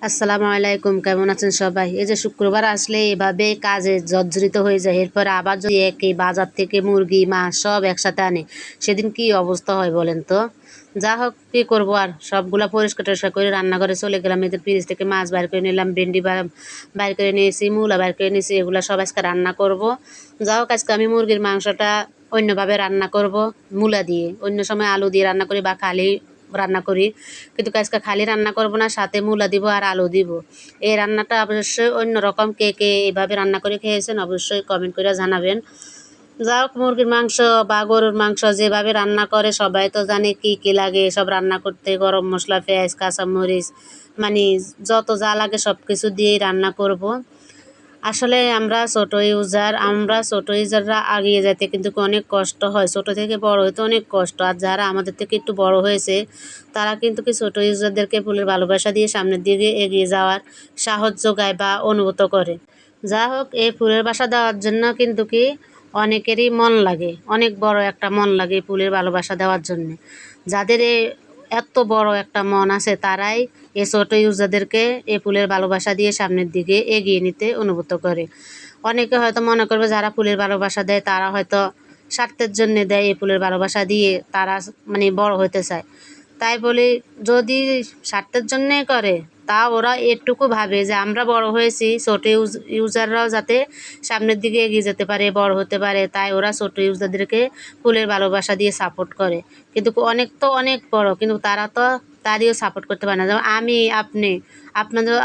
আসসালামু আলাইকুম, কেমন আছেন সবাই? এই যে শুক্রবার আসলে এভাবে কাজে জর্জরিত হয়ে যায়। এরপরে আবার যদি একই বাজার থেকে মুরগি মাছ সব একসাথে আনে, সেদিন কি অবস্থা হয় বলেন তো? যা হোক, কী করবো আর, সবগুলা পরিষ্কার টরিষ্কার করে রান্নাঘরে চলে গেলাম। এদের ফ্রিজ থেকে মাছ বাইর করে নিলাম, ভেন্ডি বাইর করে নিয়েছি, মূলা বাইর করে নিয়েছি, এগুলো সব আজকে রান্না করব। যা হোক, আজকে আমি মুরগির মাংসটা অন্যভাবে রান্না করব, মূলা দিয়ে। অন্য সময় আলু দিয়ে রান্না করি বা খালি রান্না করি, কিন্তু আজকে খালি রান্না করব না, সাথে মূলা দিব আর আলু দিব। এই রান্নাটা অবশ্যই অন্যরকম। কে কে এভাবে রান্না করে খেয়েছেন অবশ্যই কমেন্ট করে জানাবেন। যা হোক, মুরগির মাংস বা গরুর মাংস যেভাবে রান্না করে সবাই তো জানে কী কী লাগে সব রান্না করতে। গরম মশলা, পেঁয়াজ, কাঁচামরিচ, মানে যত যা লাগে সব কিছু দিয়েই রান্না করব। আসলে আমরা ছোট ইউজাররা এগিয়ে যেতে কিন্তু অনেক কষ্ট হয়। ছোট থেকে বড় হইতে অনেক কষ্ট। আর যারা আমাদের থেকে একটু বড় হয়েছে তারা কিন্তু কি ছোট ইউজারদেরকে ফুলের ভালোবাসা দিয়ে সামনের দিকে এগিয়ে যাওয়ার সাহস যোগায় বা অনুভূত করে। যা হোক, এই ফুলের বাসা দেওয়ার জন্য কিন্তু কি অনেকেরই মন লাগে, অনেক বড় একটা মন লাগে এই ফুলের ভালোবাসা দেওয়ার জন্যে। যাদের এত বড় একটা মন আছে তারাই এই ছোট ইউজারদেরকে এই ফুলের ভালোবাসা দিয়ে সামনের দিকে এগিয়ে নিতে অনুভূত করে। অনেকে হয়তো মনে করবে যারা ফুলের ভালোবাসা দেয় তারা হয়তো স্বার্থের জন্যে দেয়, এই ফুলের ভালোবাসা দিয়ে তারা মানে বড় হতে চায়। তাই বলি, যদি স্বার্থের জন্যে করে তা ওরা এটুকু ভাবে যে আমরা বড় হয়েছি, ছোট ইউজাররাও যাতে সামনের দিকে এগিয়ে যেতে পারে, বড় হতে পারে, তাই ওরা ছোট ইউজারদেরকে ফুলের ভালোবাসা দিয়ে সাপোর্ট করে। কিন্তু অনেক তো অনেক বড়, কিন্তু তারা তো তাদেরও সাপোর্ট করতে পারে না। যেমন আমি, আপনি,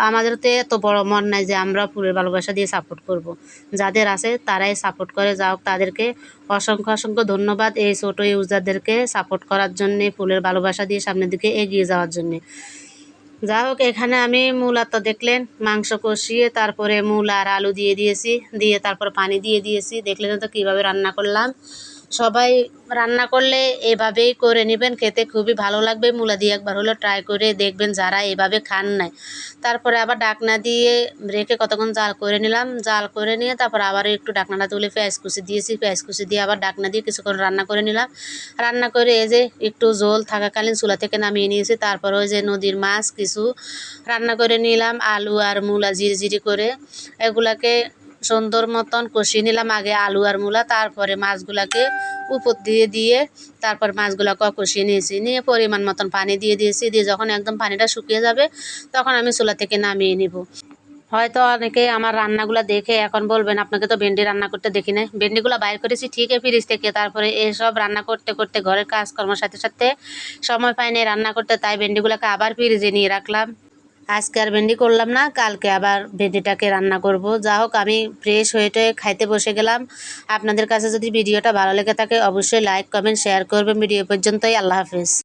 আমাদের তো এত বড় মন নাই যে আমরা ফুলের ভালোবাসা দিয়ে সাপোর্ট করব। যাদের আছে তারাই সাপোর্ট করে। যা হোক, তাদেরকে অসংখ্য অসংখ্য ধন্যবাদ এই ছোট ইউজারদেরকে সাপোর্ট করার জন্যে, ফুলের ভালোবাসা দিয়ে সামনের দিকে এগিয়ে যাওয়ার জন্যে। যা হোক, এখানে আমি মূলা তো দেখলেন মাংস কষিয়ে তারপরে মূলা আর আলু দিয়ে দিয়েছি, দিয়ে তারপর পানি দিয়ে দিয়েছি। দেখলেন তো কীভাবে রান্না করলাম। সবাই রান্না করলে এভাবেই করে নেবেন, খেতে খুবই ভালো লাগবে। মূলা দিয়ে একবার হলো ট্রাই করে দেখবেন যারা এভাবে খান নাই। তারপরে আবার ডাকনা দিয়ে রেখে কতক্ষণ জাল করে নিলাম। জাল করে নিয়ে তারপর আবার একটু ডাকনাটা তুলে পেঁয়াজ কুচি দিয়েছি, পেঁয়াজ কুচি দিয়ে আবার ডাকনা দিয়ে কিছুক্ষণ রান্না করে নিলাম। রান্না করে এই যে একটু ঝোল থাকাকালীন চুলা থেকে নামিয়ে নিয়েছি। তারপর ওই যে নদীর মাছ কিছু রান্না করে নিলাম, আলু আর মূলা জিরি করে। এগুলাকে সুন্দর মতন কষিয়ে নিলাম, আগে আলু আর মূলা, তারপরে মাছগুলাকে উপর দিয়ে দিয়ে তারপর মাছগুলাকে কষিয়ে নিয়েছি। নিয়ে পরিমাণ মতন পানি দিয়ে দিয়েছি। দিয়ে যখন একদম পানিটা শুকিয়ে যাবে তখন আমি চুলা থেকে নামিয়ে নিব। হয়তো অনেকে আমার রান্নাগুলো দেখে এখন বলবেন আপনাকে তো ভেন্ডি রান্না করতে দেখি নাই। ভেন্ডিগুলো বাইর করেছি ঠিকই ফ্রিজ থেকে, তারপরে এসব রান্না করতে করতে ঘরের কাজকর্মের সাথে সাথে সময় পাইনি রান্না করতে, তাই ভেন্ডিগুলোকে আবার ফ্রিজে নিয়ে রাখলাম। আজকে আর ভেন্ডি করলাম না, কালকে আবার ভেন্ডিটাকে রান্না করব। যা হোক, আমি ফ্রেশ হয়ে টয়ে খাইতে বসে গেলাম। আপনাদের কাছে যদি ভিডিওটা ভালো লেগে থাকে অবশ্যই লাইক কমেন্ট শেয়ার করবেন। ভিডিও পর্যন্তই, আল্লাহ হাফেজ।